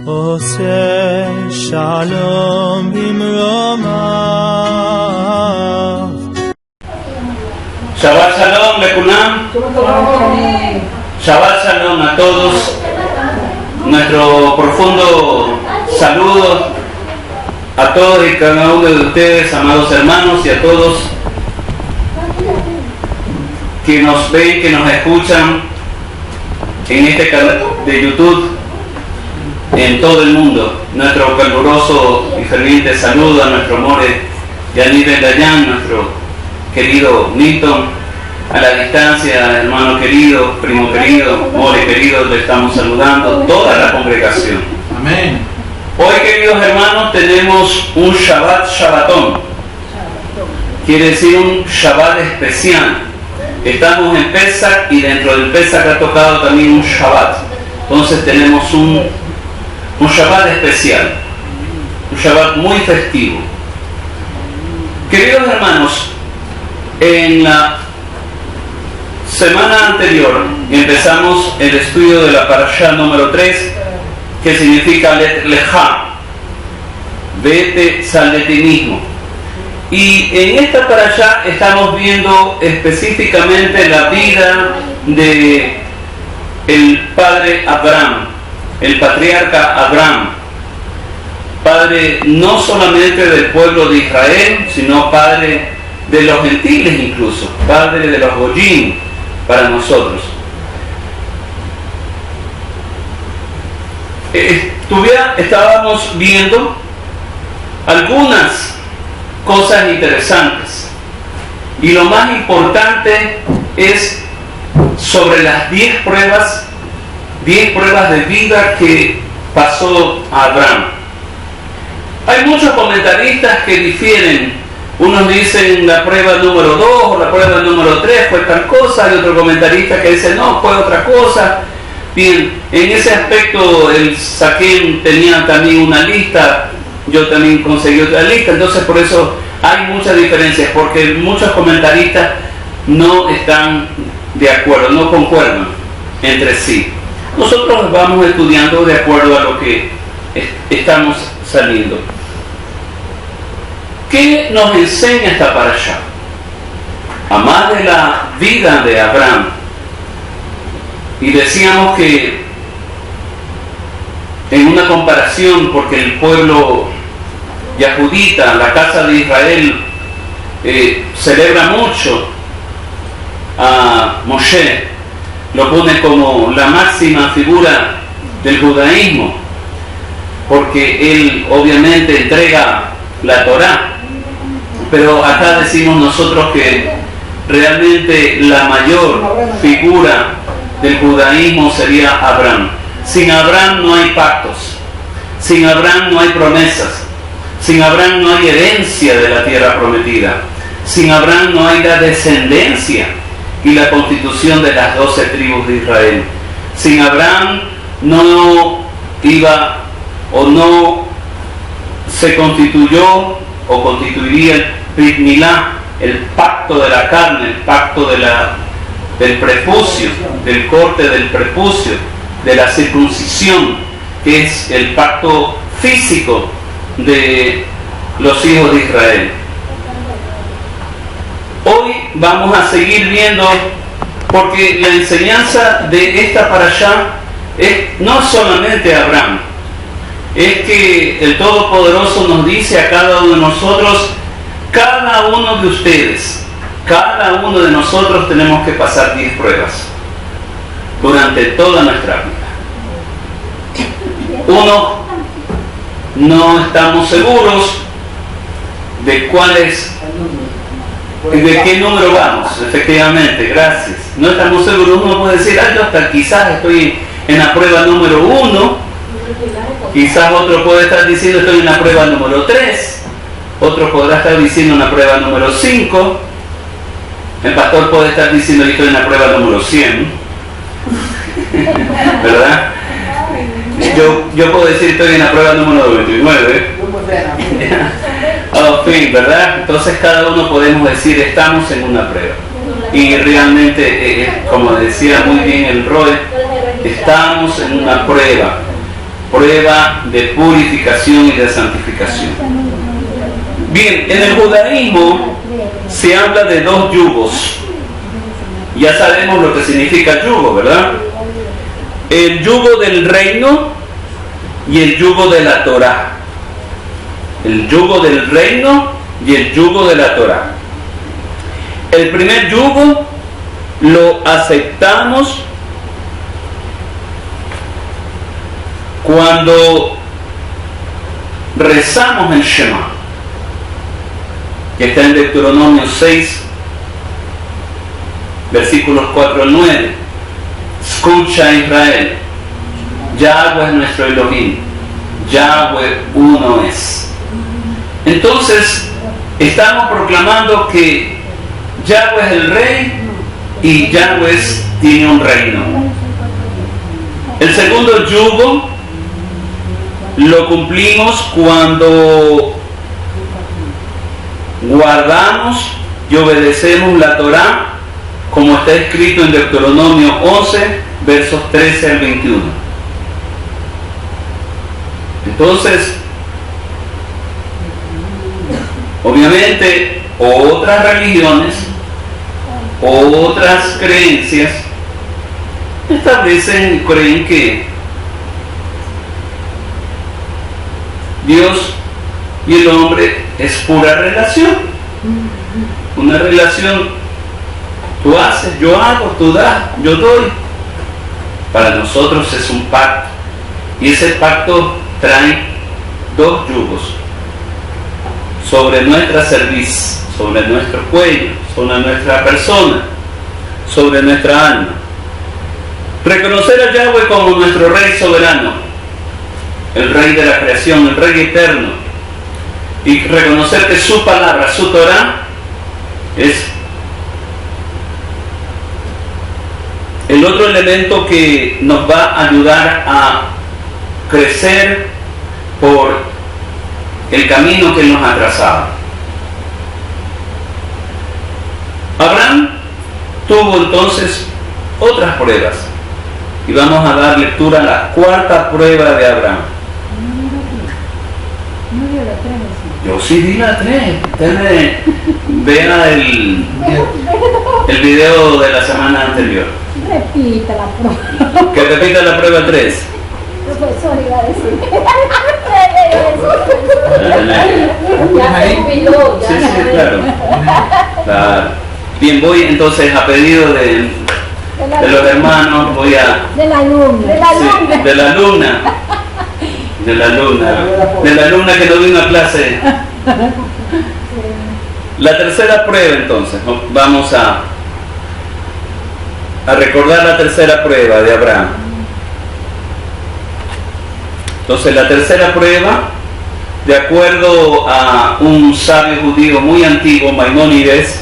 עושה שלום במרומיו. Shabbat Shalom, Lekunam. Shabbat Shalom a todos. Nuestro profundo saludo a todos y cada uno de ustedes, amados hermanos, y a todos que nos ven, que nos escuchan en este canal de YouTube en todo el mundo. Nuestro caluroso y ferviente saludo a nuestro more Yanid Ben Dayan, nuestro querido Nilton, a la distancia, hermano querido, primo querido, more querido, le estamos saludando, toda la congregación. Amén. Hoy, queridos hermanos, tenemos un Shabbat Shabbatón, quiere decir un Shabbat especial. Estamos en Pesach y dentro del Pesach ha tocado también un Shabbat. Entonces tenemos un Shabbat especial, un Shabbat muy festivo. Queridos hermanos, en la semana anterior empezamos el estudio de la Parashá número 3, que significa Let Lecha, vete, sal de ti mismo. Y en esta Parashá estamos viendo específicamente la vida de el padre Abraham, el patriarca Abraham, padre no solamente del pueblo de Israel, sino padre de los gentiles incluso, padre de los Goyim para nosotros. Estábamos viendo algunas cosas interesantes y lo más importante es sobre las 10 pruebas de vida que pasó a Abraham. Hay muchos comentaristas que difieren. Unos dicen la prueba número 2 o la prueba número 3 fue tal cosa, hay otro comentarista que dice no, fue otra cosa. Bien, en ese aspecto el Saquem tenía también una lista, yo también conseguí otra lista, entonces por eso hay muchas diferencias, porque muchos comentaristas no están de acuerdo, no concuerdan entre sí. Nosotros vamos estudiando de acuerdo a lo que estamos saliendo. ¿Qué nos enseña esta parashá? Además de la vida de Abraham, y decíamos que en una comparación, porque el pueblo yahudita, la casa de Israel, celebra mucho a Moshe, lo pone como la máxima figura del judaísmo, porque él obviamente entrega la Torá, pero acá decimos nosotros que realmente la mayor figura del judaísmo sería Abraham. Sin Abraham no hay pactos, sin Abraham no hay promesas, sin Abraham no hay herencia de la tierra prometida, sin Abraham no hay la descendencia y la constitución de las 12 tribus de Israel. Sin Abraham no iba o no se constituyó o constituiría el Brit Milá, el pacto de la carne, el pacto del prepucio, del corte del prepucio, de la circuncisión, que es el pacto físico de los hijos de Israel. Hoy vamos a seguir viendo, porque la enseñanza de esta parashá es no solamente Abraham, es que el Todopoderoso nos dice a cada uno de nosotros, cada uno de ustedes, cada uno de nosotros tenemos que pasar 10 pruebas durante toda nuestra vida. Uno, no estamos seguros de de qué número vamos, efectivamente, gracias. No estamos seguros, uno puede decir, yo hasta quizás estoy en la prueba número 1, quizás otro puede estar diciendo estoy en la prueba número 3, otro podrá estar diciendo en la prueba número 5, el pastor puede estar diciendo que estoy en la prueba número 100, ¿verdad? Yo puedo decir estoy en la prueba número 99. En fin, ¿verdad? Entonces cada uno podemos decir estamos en una prueba. Y realmente, como decía muy bien el Roy, estamos en una prueba. prueba de purificación y de santificación. Bien, en el judaísmo se habla de dos yugos. Ya sabemos lo que significa yugo, ¿verdad? El yugo del reino y el yugo de la Torá. El yugo del reino y el yugo de la Torá. El primer yugo lo aceptamos cuando rezamos el Shema, que está en Deuteronomio 6, versículos 4 al 9. Escucha, Israel, Yahweh es nuestro Elohim, Yahweh uno es. Entonces, estamos proclamando que Yahweh es el rey y Yahweh tiene un reino. El segundo yugo lo cumplimos cuando guardamos y obedecemos la Torá, como está escrito en Deuteronomio 11, versos 13 al 21. Entonces, obviamente, otras religiones, otras creencias establecen y creen que Dios y el hombre es pura relación. Una relación, tú haces, yo hago, tú das, yo doy. Para nosotros es un pacto. Y ese pacto trae dos yugos sobre nuestra cerviz, sobre nuestro cuello, sobre nuestra persona, sobre nuestra alma. Reconocer a Yahweh como nuestro Rey soberano, el Rey de la creación, el Rey eterno, y reconocer que su palabra, su Torah, es el otro elemento que nos va a ayudar a crecer por el camino que nos ha trazado. Abraham tuvo entonces otras pruebas y vamos a dar lectura a la cuarta prueba de Abraham. Yo sí di la 3. Usted vea el video de la semana anterior. Repita la prueba. Que repita la prueba 3. Profesor, iba a decir. Ya se jubiló, ya. Sí, claro. Bien, voy entonces a pedido de los hermanos, voy a... De la alumna. Sí, de la alumna. De la alumna que no vino a clase. La tercera prueba entonces, vamos a recordar la tercera prueba de Abraham. Entonces la tercera prueba, de acuerdo a un sabio judío muy antiguo, Maimónides,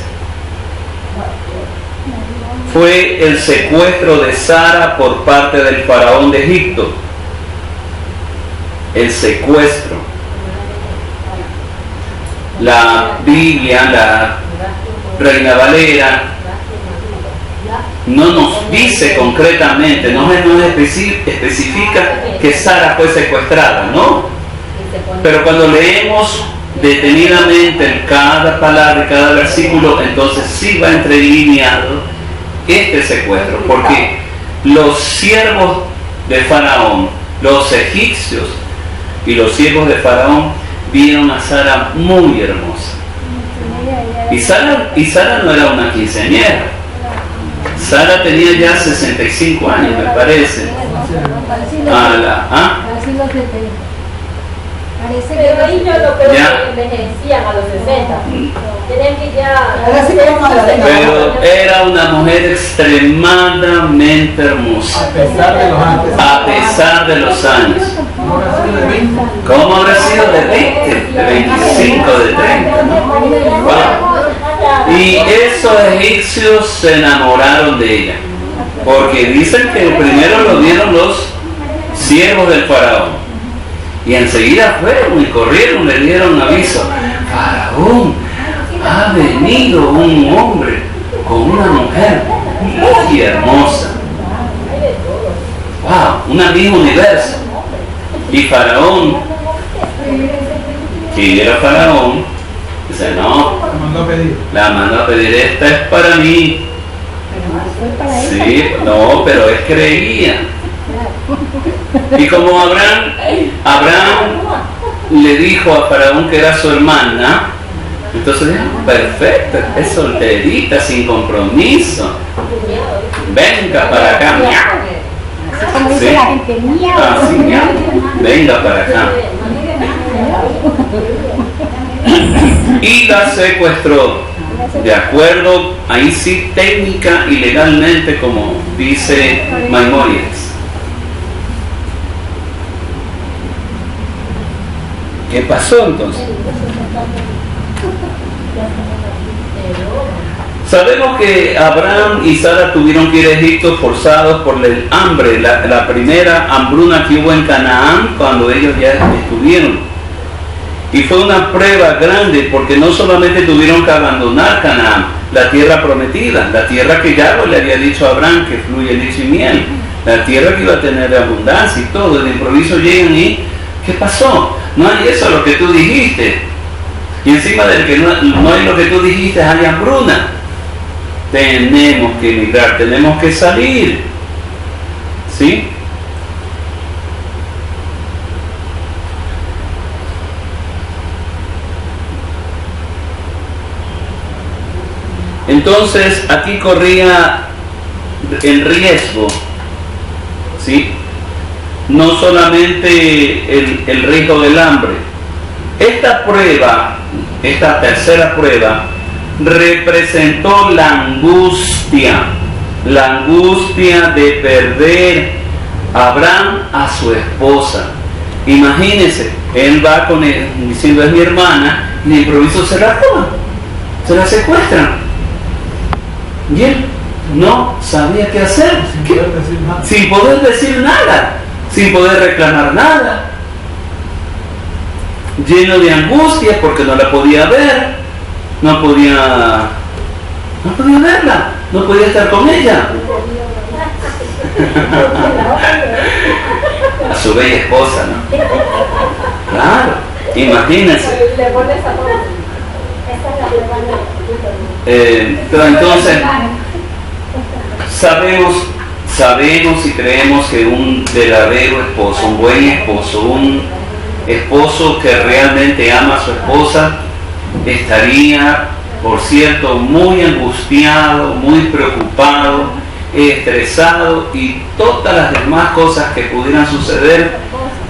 fue el secuestro de Sara por parte del faraón de Egipto. El secuestro. La Biblia, la Reina Valera, no nos dice concretamente, no especifica que Sara fue secuestrada, ¿no? Pero cuando leemos detenidamente en cada palabra y cada versículo, entonces sí va entrelineado este secuestro, porque los siervos de Faraón, los egipcios y los siervos de Faraón vieron a Sara muy hermosa. Y Sara no era una quinceañera. Sara tenía ya 65 años, me parece. Pero ellos lo creo que envejecían a los 60. Tenían que ya... Pero era una mujer extremadamente hermosa. A pesar de los años. ¿Cómo habrá sido de 20, de 25, de 30? Wow. Y esos egipcios se enamoraron de ella. Porque dicen que primero lo vieron los siervos del faraón. Y enseguida fueron y corrieron, le dieron aviso. Faraón, ha venido un hombre con una mujer muy hermosa. Wow, una misma universo. Y Faraón, que era Faraón, dice, no, la mandó a pedir, esta es para mí. Sí, no, pero él creía. Y como Abraham le dijo a Faraón que era su hermana, entonces dijo, perfecto, es solterita, sin compromiso. Venga para acá. Como dice Sí. la gente mía. Así, venga para acá. Y la secuestró. De acuerdo, ahí sí, técnica y legalmente, como dice Maimónides. ¿Qué pasó entonces? Sabemos que Abraham y Sara tuvieron que ir a Egipto forzados por el hambre, la primera hambruna que hubo en Canaán cuando ellos ya estuvieron. Y fue una prueba grande porque no solamente tuvieron que abandonar Canaán, la tierra prometida, la tierra que Yahweh le había dicho a Abraham que fluye leche y miel, la tierra que iba a tener abundancia y todo. De improviso llegan y ¿qué pasó? No hay eso lo que tú dijiste. Y encima de que no hay lo que tú dijiste, hay hambruna. Tenemos que emigrar, tenemos que salir. ¿Sí? Entonces aquí corría el riesgo, ¿sí? No solamente el riesgo del hambre. Esta prueba, esta tercera prueba, representó la angustia de perder a Abraham a su esposa. Imagínense, él va con él diciendo, es mi hermana, y de improviso se la roban, se la secuestran. Y él no sabía qué hacer, sin poder decir nada, sin poder reclamar nada, lleno de angustia porque no la podía ver, no podía verla, no podía estar con ella. A su bella esposa, ¿no? Claro, imagínense. Pero entonces sabemos y creemos que un verdadero esposo, un buen esposo, un esposo que realmente ama a su esposa, estaría, por cierto, muy angustiado, muy preocupado, estresado y todas las demás cosas que pudieran suceder,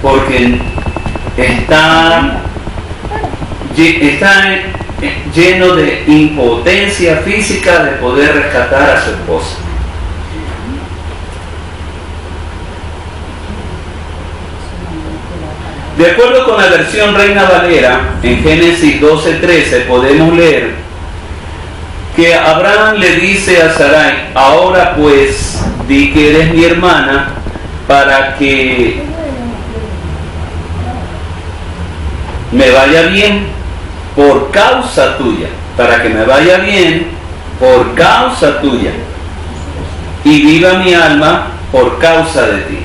porque está lleno de impotencia física de poder rescatar a su esposa. De acuerdo con la versión Reina Valera, en Génesis 12:13 podemos leer que Abraham le dice a Sarai, ahora pues di que eres mi hermana para que me vaya bien por causa tuya, para que me vaya bien por causa tuya y viva mi alma por causa de ti.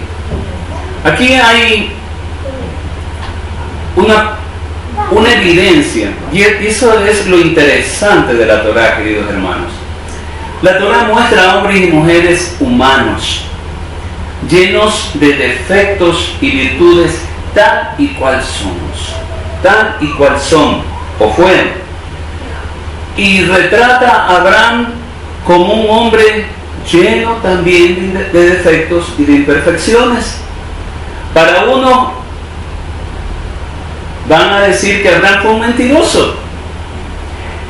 Aquí hay una evidencia, y eso es lo interesante de la Torá, queridos hermanos. La Torá muestra a hombres y mujeres humanos, llenos de defectos y virtudes tal y cual somos, tal y cual son o fueron, y retrata a Abraham como un hombre lleno también de defectos y de imperfecciones. Para uno van a decir que Abraham fue un mentiroso,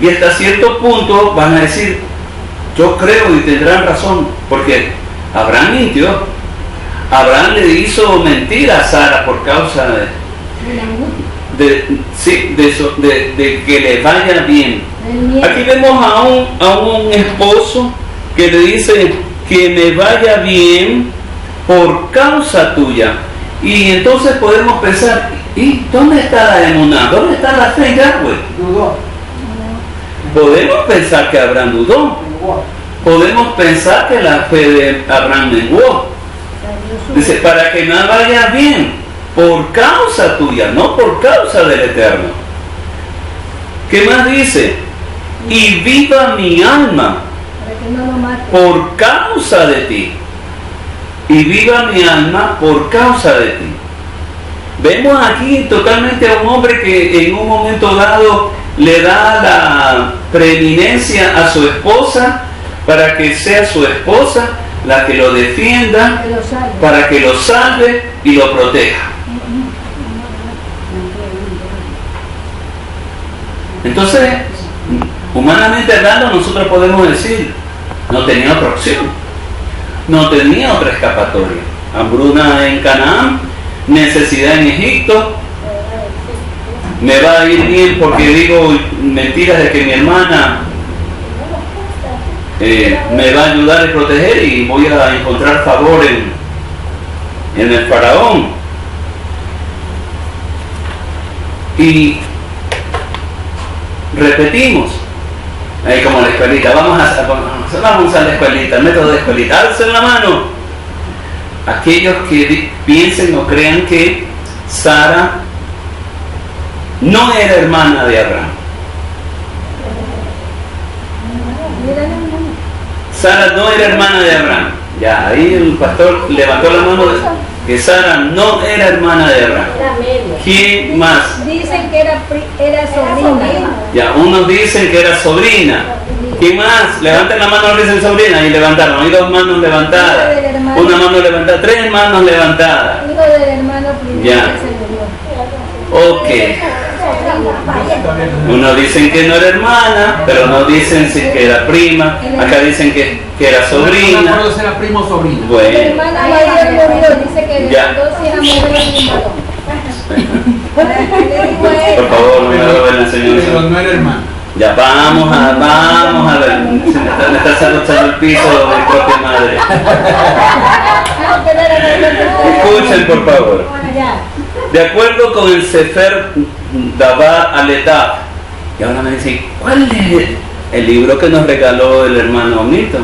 y hasta cierto punto van a decir, yo creo, y tendrán razón, porque Abraham mintió. Abraham le hizo mentir a Sara por causa de que le vaya bien. Aquí vemos a un esposo que le dice que me vaya bien por causa tuya, y entonces podemos pensar, ¿y dónde está la emuná? ¿Dónde está la fe en Yahweh? Dudó. Podemos pensar que Abraham dudó. Podemos pensar que la fe de Abraham menguó. Dice, para que me vaya bien por causa tuya, no por causa del Eterno. ¿Qué más dice? Y viva mi alma Para que no lo mate. por causa de ti. Y viva mi alma por causa de ti. Vemos aquí totalmente a un hombre que en un momento dado le da la preeminencia a su esposa para que sea su esposa la que lo defienda, Que lo salve. para que lo salve y lo proteja. Entonces, humanamente hablando, nosotros podemos decir, no tenía otra opción, no tenía otra escapatoria. Hambruna en Canaán, necesidad en Egipto, me va a ir bien porque digo mentiras de que mi hermana me va a ayudar a proteger y voy a encontrar favor en el faraón. Y repetimos, ahí como la escuelita, vamos a la escuelita, el método de escuelita, alcen la mano aquellos que piensen o crean que Sara no era hermana de Abraham. Sara no era hermana de Abraham. Ya, ahí el pastor levantó la mano que Sara no era hermana de Abraham. Era media. ¿Quién más? Dicen que era sobrina. Ya, unos dicen que era sobrina. ¿Quién más? Levanten la mano, no dicen sobrina, y levantaron. Hay dos manos levantadas. Una mano levantada, tres manos levantadas. Hijo del hermano primero Ya. que se murió. Ok. Unos dicen que no era hermana, pero no dicen si que era prima. Acá dicen que era No me sobrina. acuerdo si era primo o sobrina. Mi Bueno, hermana mayor murió, dice que de Ya. las dos hijas mujeres y un varón. por favor, no me roben la Pero enseñanza. no era hermano. Ya vamos a ver. Se me está saltando el piso de mi propia madre. Escuchen, por favor. Ya. De acuerdo con el Sefer Davar Aletaf, y ahora me dicen, ¿cuál es el libro que nos regaló el hermano Nito?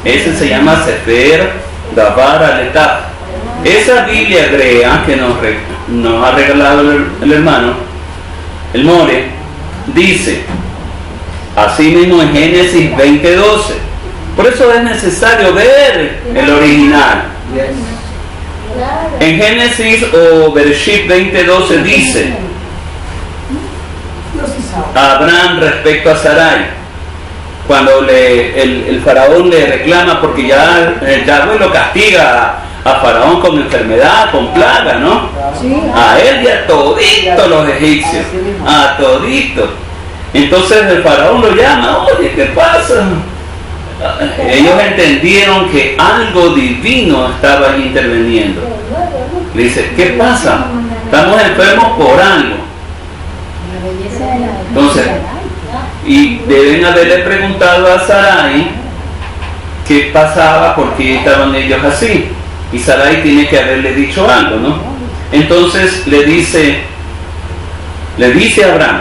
Ese se llama Sefer Davar Aletaf. Esa Biblia hebrea que nos ha regalado el hermano, el More, dice, así mismo en Génesis 20:12. Por eso es necesario ver el original. En Génesis o Bereshit 20:12 dice a Abraham respecto a Sarai, cuando el faraón le reclama porque ya Yahweh lo castiga a Faraón con enfermedad, con plaga, ¿no? Sí. A él y a toditos los egipcios, a toditos. Entonces el faraón lo llama, oye, ¿qué pasa? Ellos entendieron que algo divino estaba ahí interviniendo. Le dice, ¿qué pasa? Estamos enfermos por algo. Entonces, y deben haberle preguntado a Sarai qué pasaba, por qué estaban ellos así. Y Sarai tiene que haberle dicho algo, ¿no? Entonces le dice a Abraham,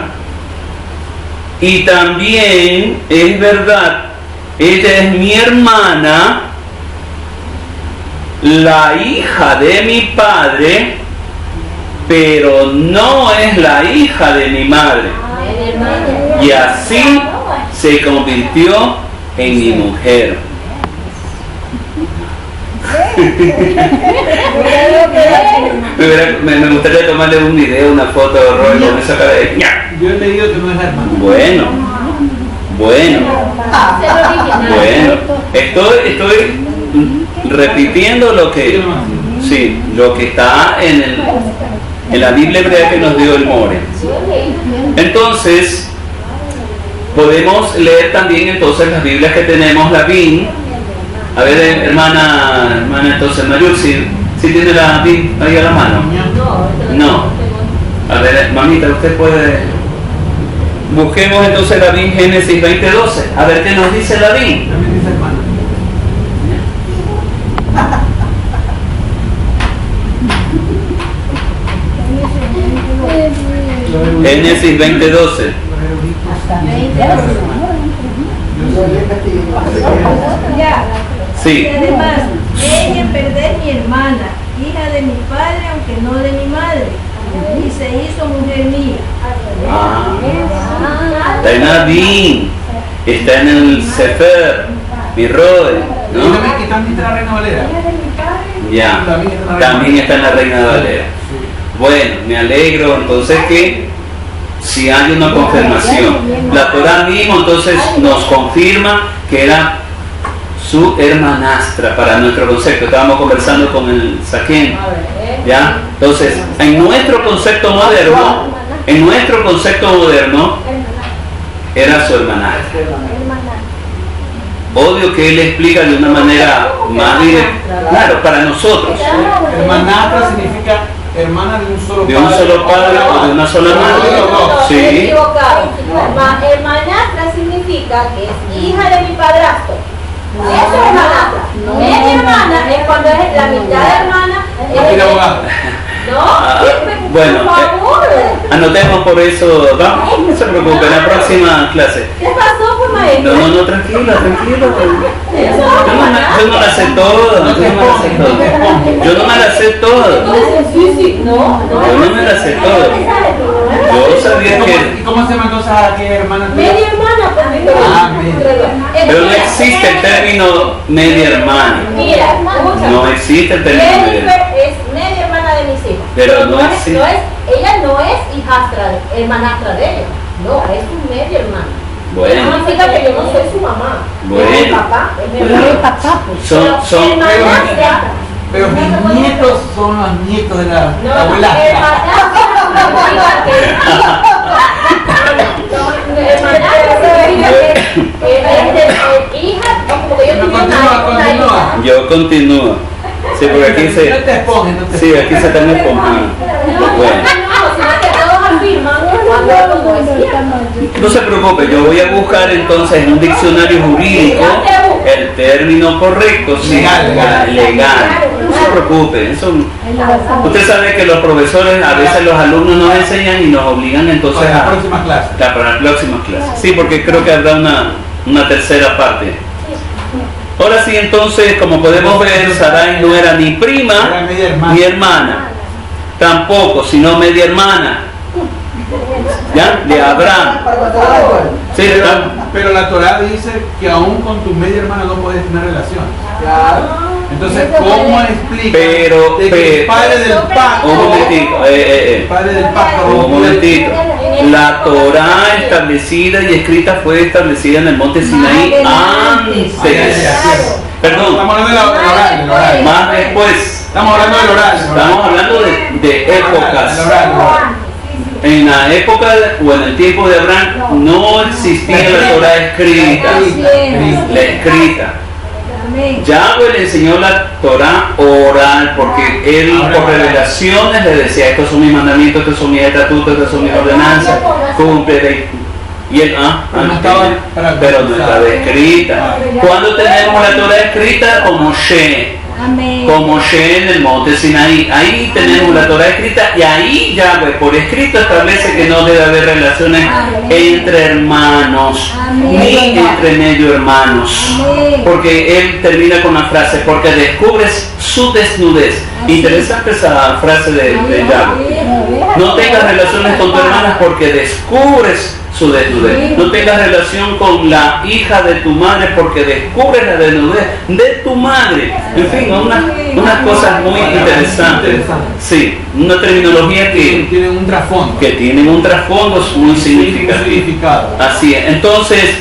y también es verdad, ella es mi hermana, la hija de mi padre, pero no es la hija de mi madre. Y así se convirtió en mi mujer. Me gustaría tomarle un video, una foto de Roy con esa cara de ña. Yo he leído que no es hermano. Bueno, estoy repitiendo lo que está en la Biblia hebrea que nos dio el More. Entonces, podemos leer también entonces las Biblias que tenemos, la BIN. A ver, hermana entonces, Mariul, si tiene la BIN ahí a la mano. No. A ver, mamita, usted puede... Busquemos entonces la BIN Génesis 20:12. A ver qué nos dice la BIN. También dice hermano. Génesis 20:12. Ya. Sí. Y además, ella perder mi hermana, hija de mi padre, aunque que no de mi madre, y se hizo mujer mía. Está en Adín, está en el Sefer, Birrode, Y ¿no? también está la Reina Valera. Ya, también está en la Reina Valera. Bueno, me alegro entonces que si hay una confirmación. La Torah mismo entonces nos confirma que era su hermanastra para nuestro concepto. Estábamos conversando con el Saquén. ¿Ya? Entonces, en nuestro concepto moderno, era su hermanastra. Obvio que él explica de una manera más directa. Claro, para nosotros. Hermanastra significa hermana de un solo padre. De un solo padre o de una sola madre. Sí. Equivocado. Hermanastra significa que es hija de mi padrastro. Eso es hermanastra. Media hermana es cuando es la mitad de hermana. Aquí el abogado. No, Bueno, por favor. Anotemos por eso, vamos, no se preocupe, en la próxima clase. ¿Qué pasó, pues, maestro? No, tranquilo. Eso Yo no la sé todo, yo no me la sé todo. Sí, no. Yo no me la sé todo. Yo sabía que... ¿Y cómo se llama entonces a qué hermana? Media hermana, pues, Pero no existe el término media hermana. Mira, escucha. No existe el término media Jennifer hermana. es media hermana de mis hijos. Pero no es, existe. ella no es hijastra, hermanastra de ella. No, es su media hermana. Bueno. No significa que yo no soy su mamá. Bueno. Es mi papá. Es mi papá. Son Hermanastra. Pero mis nietos son los nietos de la No, abuela. Yo continúo. Sí, porque aquí No se... te expongas, no te Sí, aquí se están esponjando. Bueno. No se preocupe, yo voy a buscar entonces en un diccionario jurídico el término correcto, sí, legal. No se preocupe, eso. Usted sabe que los profesores, a veces los alumnos nos enseñan y nos obligan entonces Para la a próxima clase. para la próxima clase. Sí, porque creo que habrá una tercera parte. Ahora sí, entonces, como podemos ver, Sarai no era ni prima Era media hermana. ni hermana, tampoco, sino media hermana. ¿Ya? De Abraham. Sí, Pero la Torah dice que aún con tu media hermana no puedes tener relación. Entonces, ¿cómo explica Pero- de que el padre del pacto, un momentito, el padre del pacto, un momentito. La Torah establecida y escrita fue establecida en el monte Sinaí antes. Perdón, Estamos hablando del oral. más después. Estamos hablando del oral. Estamos hablando de épocas. El oral. En la época o en el tiempo de Abraham no existía la Torah escrita. La escrita. Yahweh le enseñó la Torah oral porque él por revelaciones le decía: estos son mis mandamientos, estos son mis estatutos, estas son mis ordenanzas, cumple. Y él, pero no estaba escrita. ¿Cuándo tenemos la Torah escrita? Como Moshe en el monte Sinaí. Ahí tenemos la Torah escrita y ahí Yahweh por escrito establece que no debe haber relaciones entre hermanos ni entre medio hermanos, porque él termina con la frase: porque descubres su desnudez. Interesante esa frase de Yahweh. No tengas relaciones con tu hermana porque descubres su desnudez. No tengas relación con la hija de tu madre porque descubres la desnudez de tu madre. En fin, unas cosas muy interesantes. Sí, una terminología que Tienen un trasfondo. tienen un trasfondo muy significativo. Significado. Así es. Entonces,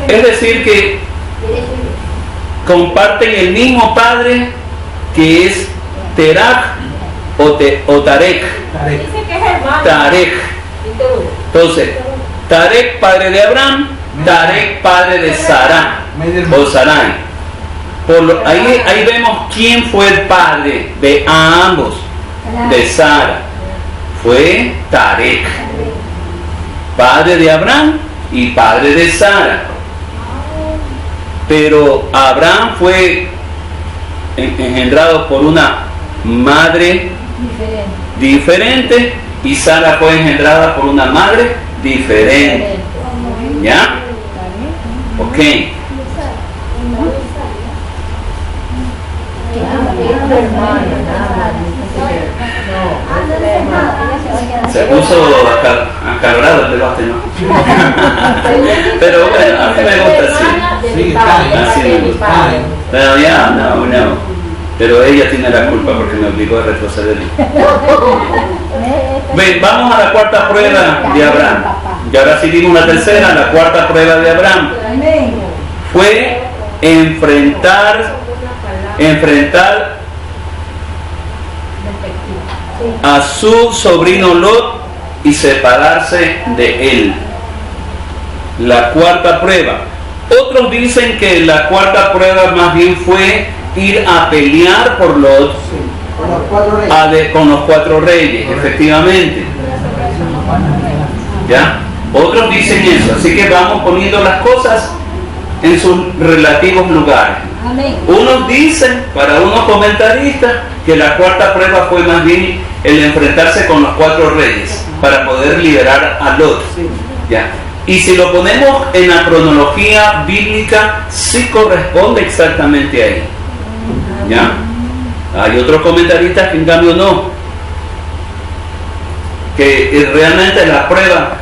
es decir que comparten el mismo padre, que es Terach o Tarek. Dice que es hermano. Tarek. Entonces, Tarek, padre de Abraham, Tarek, padre de Sara o Sarai. Ahí vemos quién fue el padre de ambos, de Sara. Fue Tarek, padre de Abraham y padre de Sara. Pero Abraham fue engendrado por una madre diferente y Sara fue engendrada por una madre diferente. ¿Ya? Ok. Se puso acalorado el debate, ¿no? Pero bueno, a mí me gusta así. Sí, está Así me gusta. Pero ya, no. Pero ella tiene la culpa porque me obligó a retroceder. Ven, vamos a la cuarta prueba de Abraham. Y ahora sí dimos la tercera, la cuarta prueba de Abraham. Fue enfrentar a su sobrino Lot y separarse de él. La cuarta prueba. Otros dicen que la cuarta prueba más bien fue ir a pelear por Lot con los 4 reyes, efectivamente. ¿Ya? Otros dicen eso, así que vamos poniendo las cosas en sus relativos lugares. Unos dicen, para unos comentaristas, que la cuarta prueba fue más bien el enfrentarse con los 4 reyes para poder liberar a Lot. ¿Ya? Y si lo ponemos en la cronología bíblica, sí corresponde exactamente ahí. ¿Ya? Hay otros comentaristas que en cambio no, que realmente la prueba,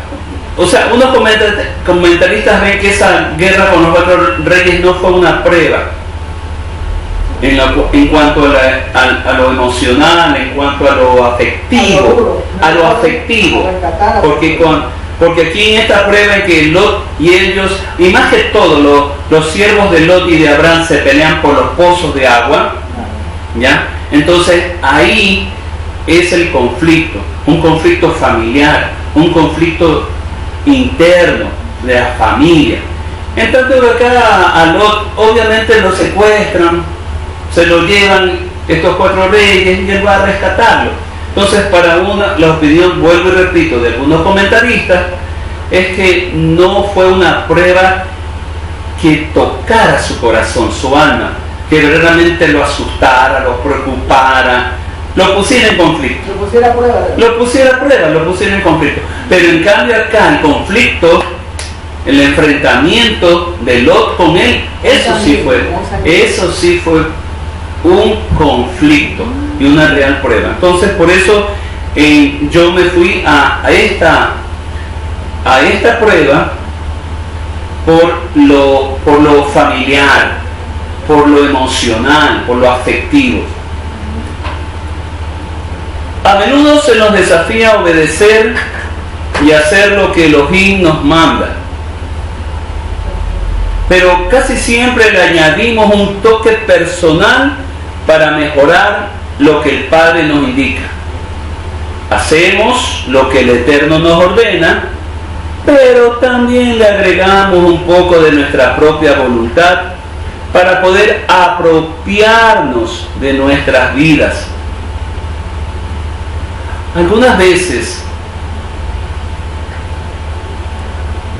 o sea, unos comentaristas ven que esa guerra con los 4 reyes no fue una prueba en cuanto a lo emocional, en cuanto a lo afectivo, porque aquí en esta prueba en que Lot y ellos, y más que todo los siervos de Lot y de Abraham se pelean por los pozos de agua, ¿ya? Entonces ahí es el conflicto, un conflicto familiar, un conflicto interno de la familia. En tanto que acá a Lot obviamente lo secuestran, se lo llevan estos 4 reyes y él va a rescatarlo. Entonces para la opinión, vuelvo y repito, de algunos comentaristas, es que no fue una prueba que tocara su corazón, su alma, que verdaderamente lo asustara, lo preocupara, lo pusiera en conflicto. Lo pusiera en conflicto. Pero en cambio acá el conflicto, el enfrentamiento de Lot con él, eso sí fue un conflicto y una real prueba. Entonces por eso yo me fui a esta prueba por lo familiar, por lo emocional, por lo afectivo. A menudo se nos desafía a obedecer y hacer lo que Elohim nos manda, pero casi siempre le añadimos un toque personal para mejorar lo que el Padre nos indica. Hacemos lo que el Eterno nos ordena, pero también le agregamos un poco de nuestra propia voluntad para poder apropiarnos de nuestras vidas. Algunas veces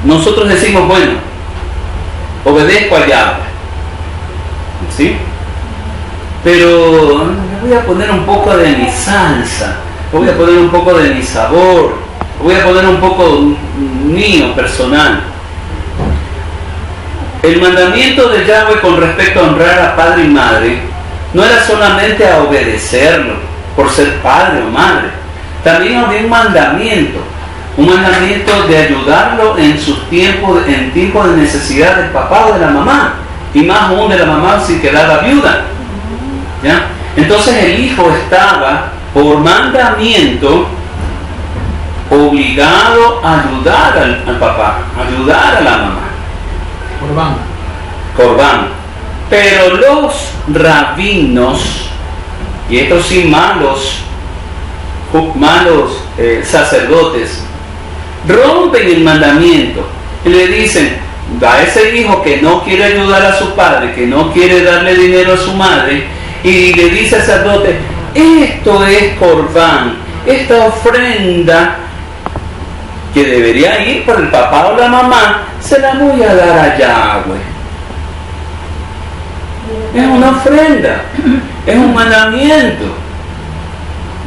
nosotros decimos, bueno, obedezco a Yahweh, ¿sí? Pero le voy a poner un poco de mi salsa, voy a poner un poco de mi sabor, voy a poner un poco mío personal. El mandamiento de Yahweh con respecto a honrar a padre y madre no era solamente a obedecerlo por ser padre o madre, también había un mandamiento de ayudarlo en sus tiempos de necesidad del papá o de la mamá, y más aún de la mamá si quedaba viuda. ¿Ya? Entonces el hijo estaba por mandamiento obligado a ayudar al papá, a ayudar a la mamá. Corbán. Pero los rabinos, y estos sí malos sacerdotes, rompen el mandamiento y le dicen a ese hijo que no quiere ayudar a su padre, que no quiere darle dinero a su madre, y le dice al sacerdote, esto es Corbán, esta ofrenda que debería ir para el papá o la mamá, se la voy a dar a Yahweh. Es una ofrenda, es un mandamiento.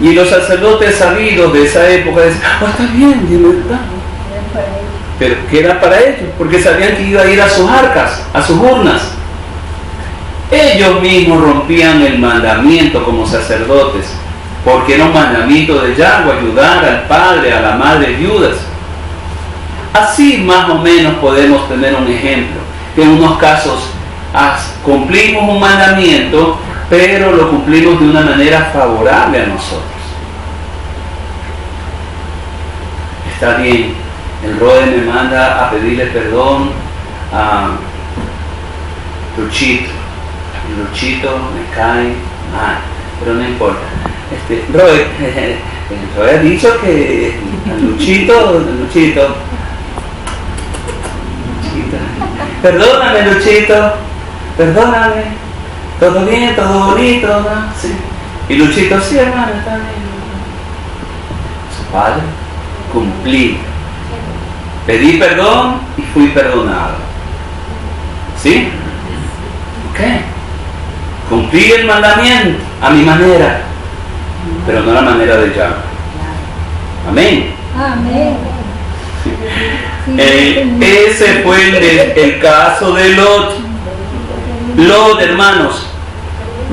Y los sacerdotes sabidos de esa época decían, está bien, ¿verdad? Pero que era para ellos, porque sabían que iba a ir a sus arcas, a sus urnas. Ellos mismos rompían el mandamiento como sacerdotes, porque era un mandamiento de Yahweh ayudar al padre, a la madre viudas. Así más o menos podemos tener un ejemplo, que en unos casos cumplimos un mandamiento, pero lo cumplimos de una manera favorable a nosotros. Está bien, el Rode me manda a pedirle perdón a Luchito. Luchito me cae mal, pero no importa. Rode ha dicho que Luchito, perdóname Luchito, perdóname, todo bien, todo bonito, ¿no? Sí. Y Luchito, sí hermano, está bien. Su padre, cumplí, pedí perdón y fui perdonado. ¿Sí? Ok. Cumplí el mandamiento a mi manera, pero no a la manera de Yahweh. Amén. Amén. Ese fue el caso de Lot. Lot, hermanos,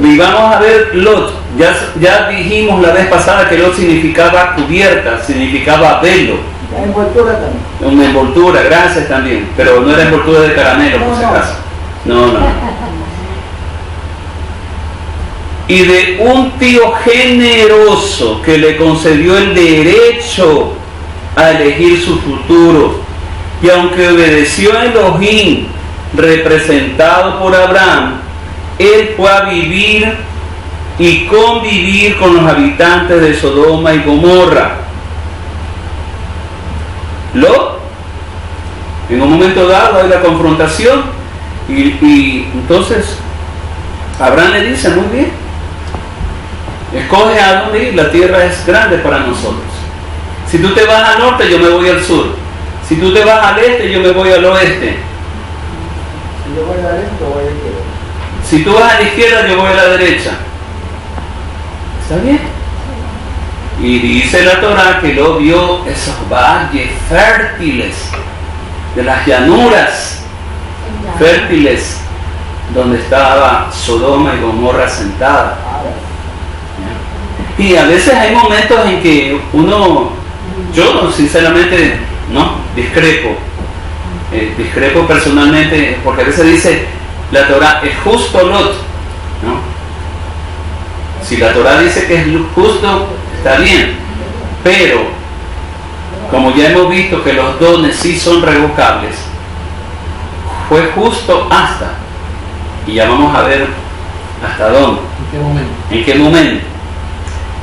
y vamos a ver Lot. Ya dijimos la vez pasada que Lot significaba cubierta, significaba velo. La envoltura también. Una envoltura, gracias también, pero no era envoltura de caramelo por si acaso. No. Y de un tío generoso que le concedió el derecho a elegir su futuro. Y aunque obedeció a Elohim, representado por Abraham, él fue a vivir y convivir con los habitantes de Sodoma y Gomorra. Lot, en un momento dado hay la confrontación y entonces Abraham le dice, muy bien, escoge a dónde ir, la tierra es grande para nosotros. Si tú te vas al norte, yo me voy al sur. Si tú te vas al este, yo me voy al oeste. Si yo voy a la derecha, voy a la izquierda. Si tú vas a la izquierda, yo voy a la derecha. ¿Está bien? Y dice la Torá que lo vio esos valles fértiles de las llanuras fértiles donde estaba Sodoma y Gomorra sentada. Y a veces hay momentos en que yo sinceramente discrepo personalmente, porque a veces dice la Torá es justo Lot, ¿no? Si la Torá dice que es justo, está bien, pero como ya hemos visto que los dones sí son revocables, fue justo hasta, y ya vamos a ver hasta dónde, en qué momento.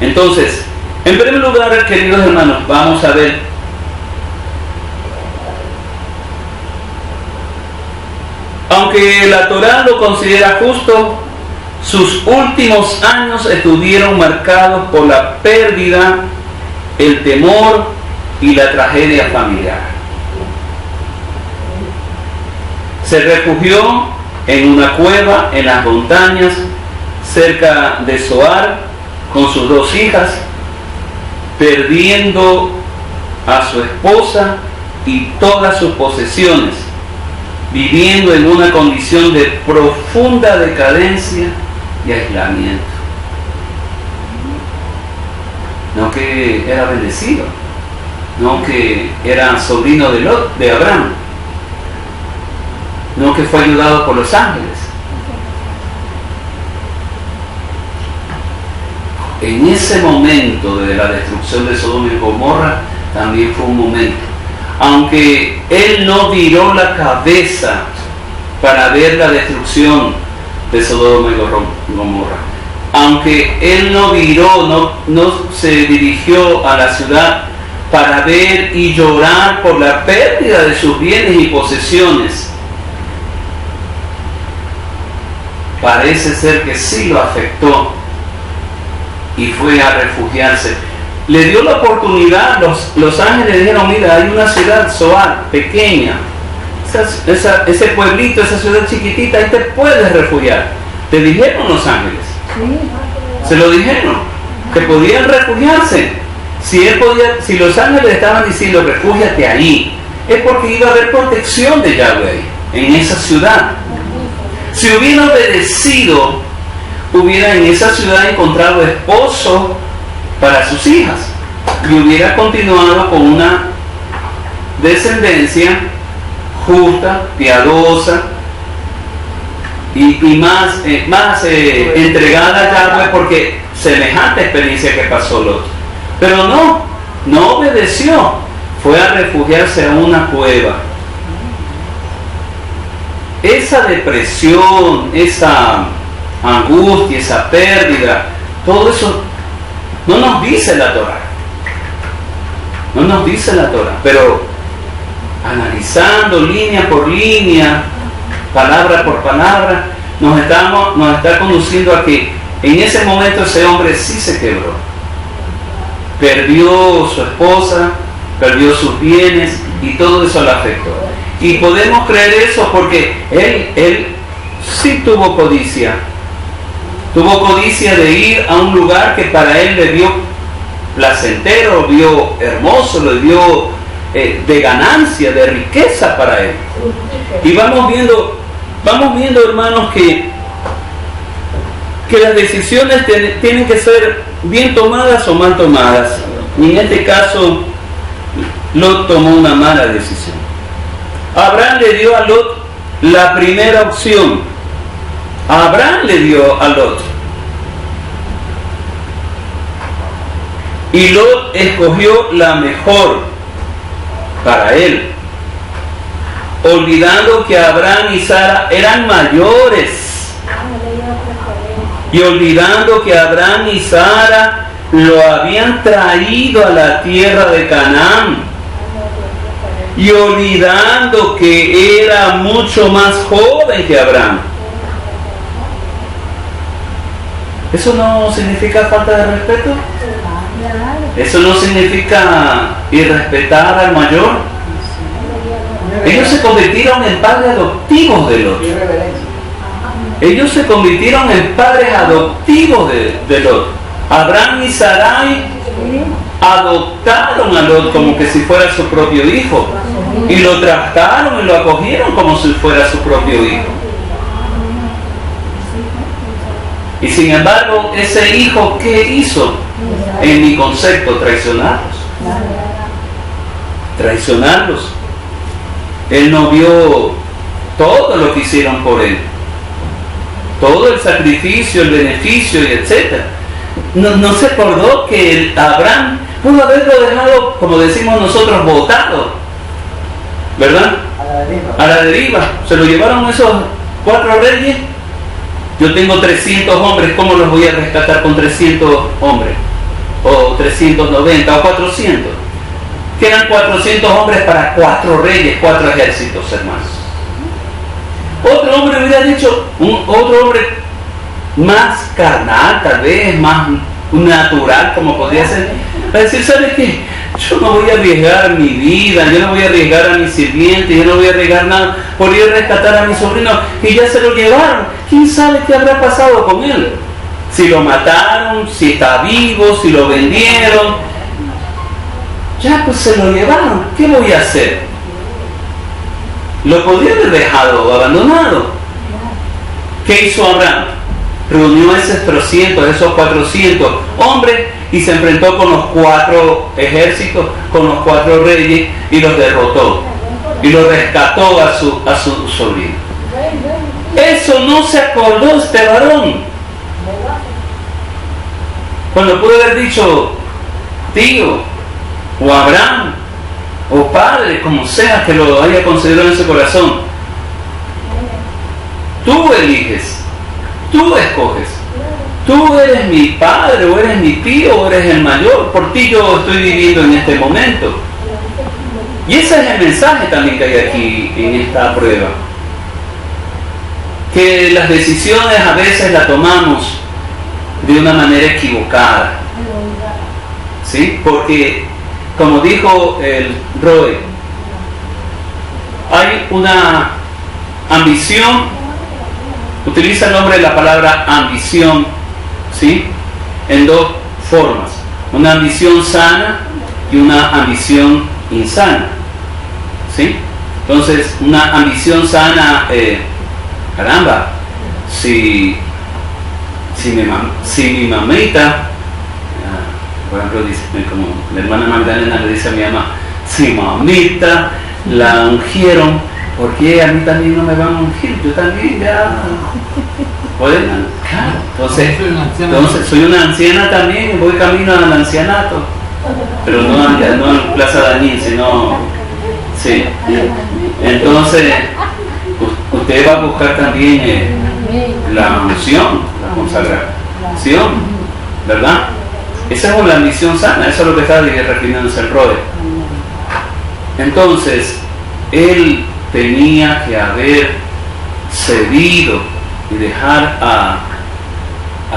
Entonces, en primer lugar, queridos hermanos, vamos a ver aunque la Torá lo considera justo, sus últimos años estuvieron marcados por la pérdida, el temor y la tragedia familiar. Se refugió en una cueva en las montañas cerca de Zoar con sus 2 hijas, perdiendo a su esposa y todas sus posesiones, viviendo en una condición de profunda decadencia y aislamiento. No que era bendecido, no que era sobrino de Abraham, no que fue ayudado por los ángeles. En ese momento de la destrucción de Sodoma y Gomorra también fue un momento, aunque él no viró la cabeza para ver la destrucción de Sodoma y Gomorra, aunque él no viró, no se dirigió a la ciudad para ver y llorar por la pérdida de sus bienes y posesiones, parece ser que sí lo afectó y fue a refugiarse. Le dio la oportunidad, los ángeles le dijeron, mira, hay una ciudad, Zoar, pequeña, ese pueblito, esa ciudad chiquitita, ahí te puedes refugiar. Te dijeron los ángeles, se lo dijeron, que podían refugiarse. Si los ángeles estaban diciendo, refúgiate ahí, es porque iba a haber protección de Yahweh en esa ciudad. Si hubiera obedecido, hubiera en esa ciudad encontrado esposo para sus hijas y hubiera continuado con una descendencia justa, piadosa y más entregada a Yahweh, porque semejante experiencia que pasó Lot. Pero no obedeció, fue a refugiarse a una cueva. Esa depresión, esa angustia, esa pérdida, todo eso no nos dice la Torah. No nos dice la Torah, pero analizando línea por línea, palabra por palabra, nos está conduciendo a que en ese momento ese hombre sí se quebró. Perdió su esposa, perdió sus bienes y todo eso le afectó. Y podemos creer eso porque él sí tuvo codicia. Tuvo codicia de ir a un lugar que para él le dio placentero, lo vio hermoso, lo vio de ganancia, de riqueza para él. Y vamos viendo hermanos que las decisiones tienen que ser bien tomadas o mal tomadas. Y en este caso Lot tomó una mala decisión. Abraham le dio a Lot la primera opción. Abraham le dio a Lot. Y Lot escogió la mejor para él, olvidando que Abraham y Sara eran mayores, y olvidando que Abraham y Sara lo habían traído a la tierra de Canaán, y olvidando que era mucho más joven que Abraham. ¿Eso no significa falta de respeto? ¿Eso no significa irrespetar al mayor? Ellos se convirtieron en padres adoptivos de Lot. Ellos se convirtieron en padres adoptivos de Lot. Abraham y Sarai adoptaron a Lot como que si fuera su propio hijo. Y lo trataron y lo acogieron como si fuera su propio hijo. Y sin embargo, ese hijo, ¿qué hizo? En mi concepto, traicionarlos. Él no vio todo lo que hicieron por él, todo el sacrificio, el beneficio y etc. No se acordó que Abraham pudo haberlo dejado, como decimos nosotros, botado, ¿verdad? A la deriva. Se lo llevaron esos 4 reyes. Yo tengo 300 hombres, ¿cómo los voy a rescatar con 300 hombres? O 390 o 400. Quedan 400 hombres para 4 reyes, 4 ejércitos, hermanos. Otro hombre hubiera dicho, otro hombre más carnal, tal vez, más natural, como podría ser, para decir, ¿sabes qué? Yo no voy a arriesgar mi vida, yo no voy a arriesgar a mi sirviente, yo no voy a arriesgar nada por ir a rescatar a mi sobrino, y ya se lo llevaron. ¿Quién sabe qué habrá pasado con él? Si lo mataron, si está vivo, si lo vendieron. Ya pues se lo llevaron, ¿qué voy a hacer? Lo podría haber dejado abandonado. ¿Qué hizo Abraham? Reunió a esos 300, esos 400 hombres y se enfrentó con los 4 ejércitos, con los 4 reyes y los derrotó. Y lo rescató a su sobrino. Eso no se acordó este varón. Cuando pudo haber dicho tío, o Abraham, o padre, como sea que lo haya considerado en su corazón. Tú eliges, tú escoges. Tú eres mi padre, o eres mi tío, o eres el mayor. Por ti yo estoy viviendo en este momento. Y ese es el mensaje también que hay aquí en esta prueba. Que las decisiones a veces las tomamos de una manera equivocada. ¿Sí? Porque, como dijo el Roy, hay una ambición, utiliza el nombre de la palabra ambición, ¿sí? En 2 formas, una ambición sana y una ambición insana, ¿sí? Entonces, una ambición sana, caramba, si mi mamita, por ejemplo, dice, como la hermana Magdalena le dice a mi mamá, si mamita la ungieron, ¿por qué a mí también no me van a ungir? Yo también ya... ¿Pueden? Claro. Entonces soy una anciana también, voy camino al ancianato. Pero no en Plaza Danín, sino... Sí. Entonces, usted va a buscar también la unción, la consagración, ¿verdad? Esa es una misión sana, eso es lo que está refiriéndose el Rode. Entonces, él tenía que haber cedido y dejar a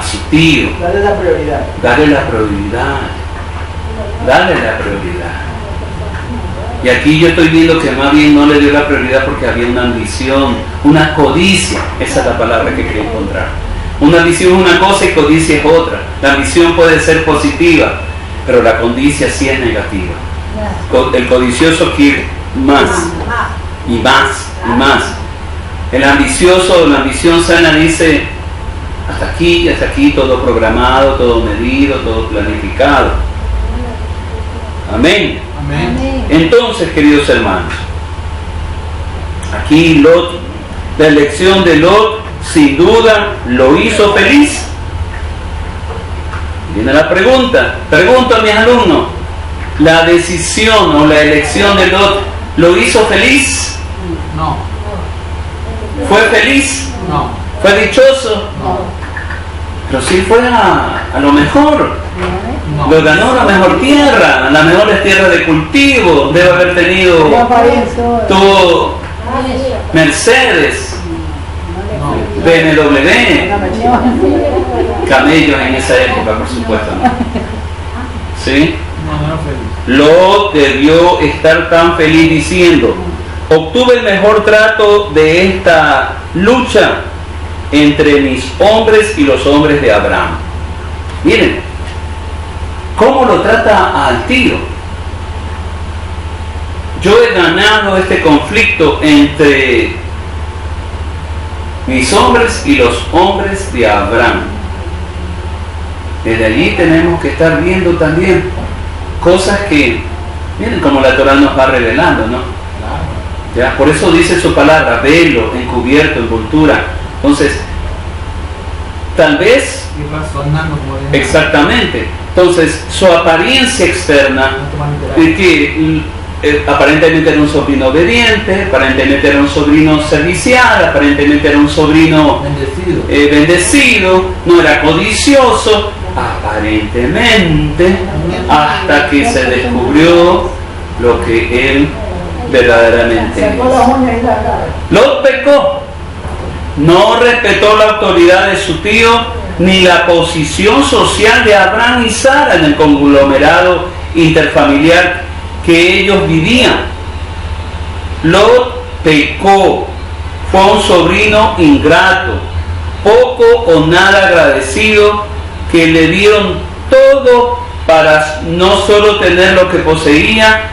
su tío. Darle la prioridad. Darle la prioridad. Darle la prioridad. Y aquí yo estoy viendo que más bien no le dio la prioridad porque había una ambición, una codicia. Esa es la palabra que quería encontrar. Una ambición es una cosa y codicia es otra. La ambición puede ser positiva, pero la codicia sí es negativa. El codicioso quiere más y más y más. El ambicioso, la ambición sana dice hasta aquí, todo programado, todo medido, todo planificado. Amén. Amén. Entonces, queridos hermanos, aquí Lot, la elección de Lot, sin duda, lo hizo feliz. Viene la pregunta. Pregunto a mis alumnos, ¿la decisión o la elección de Lot lo hizo feliz? No. ¿Fue feliz? No. ¿Fue dichoso? No. Pero sí fue a lo mejor. No. Lo ganó la mejor tierra, las mejores tierras de cultivo. Debe haber tenido, tuvo Mercedes, No. BMW, camellos en esa época, por supuesto, ¿no? ¿Sí? No feliz. Lot debió estar tan feliz diciendo, obtuve el mejor trato de esta lucha entre mis hombres y los hombres de Abraham. Miren, ¿cómo lo trata al tío? Yo he ganado este conflicto entre mis hombres y los hombres de Abraham. Desde allí tenemos que estar viendo también cosas que, miren como la Torah nos va revelando, ¿no? ¿Ya? Por eso dice su palabra, velo, encubierto, envoltura. Entonces, tal vez, exactamente, entonces su apariencia externa, de que aparentemente era un sobrino obediente, aparentemente era un sobrino servicial, aparentemente era un sobrino bendecido, no era codicioso, aparentemente, hasta que se descubrió lo que él verdaderamente es. Lot pecó, no respetó la autoridad de su tío ni la posición social de Abraham y Sara en el conglomerado interfamiliar que ellos vivían. Lot pecó, fue un sobrino ingrato, poco o nada agradecido, que le dieron todo para no solo tener lo que poseía,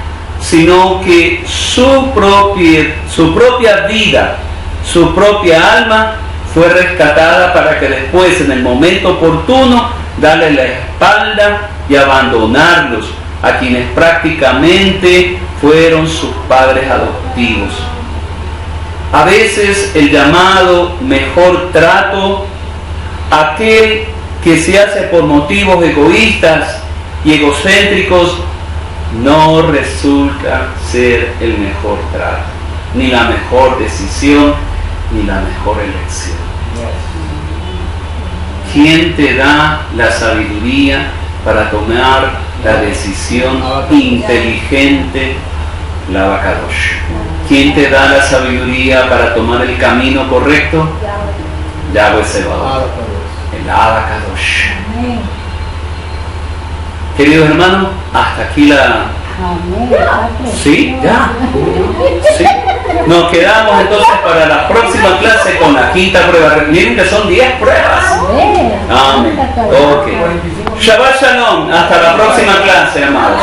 sino que su propia vida, su propia alma fue rescatada para que después, en el momento oportuno, darle la espalda y abandonarlos a quienes prácticamente fueron sus padres adoptivos. A veces el llamado mejor trato, aquel que se hace por motivos egoístas y egocéntricos, no resulta ser el mejor trato, ni la mejor decisión, ni la mejor elección. ¿Quién te da la sabiduría para tomar la decisión inteligente? La Abacadosh. ¿Quién te da la sabiduría para tomar el camino correcto? Yahweh Sebaot, el Abacadosh. Queridos hermanos, hasta aquí la... ¿Sí? ¿Ya? ¿Sí? Nos quedamos entonces para la próxima clase con la quinta prueba. Miren que son 10 pruebas. Amén. Ok. Shabbat Shalom. Hasta la próxima clase, amados.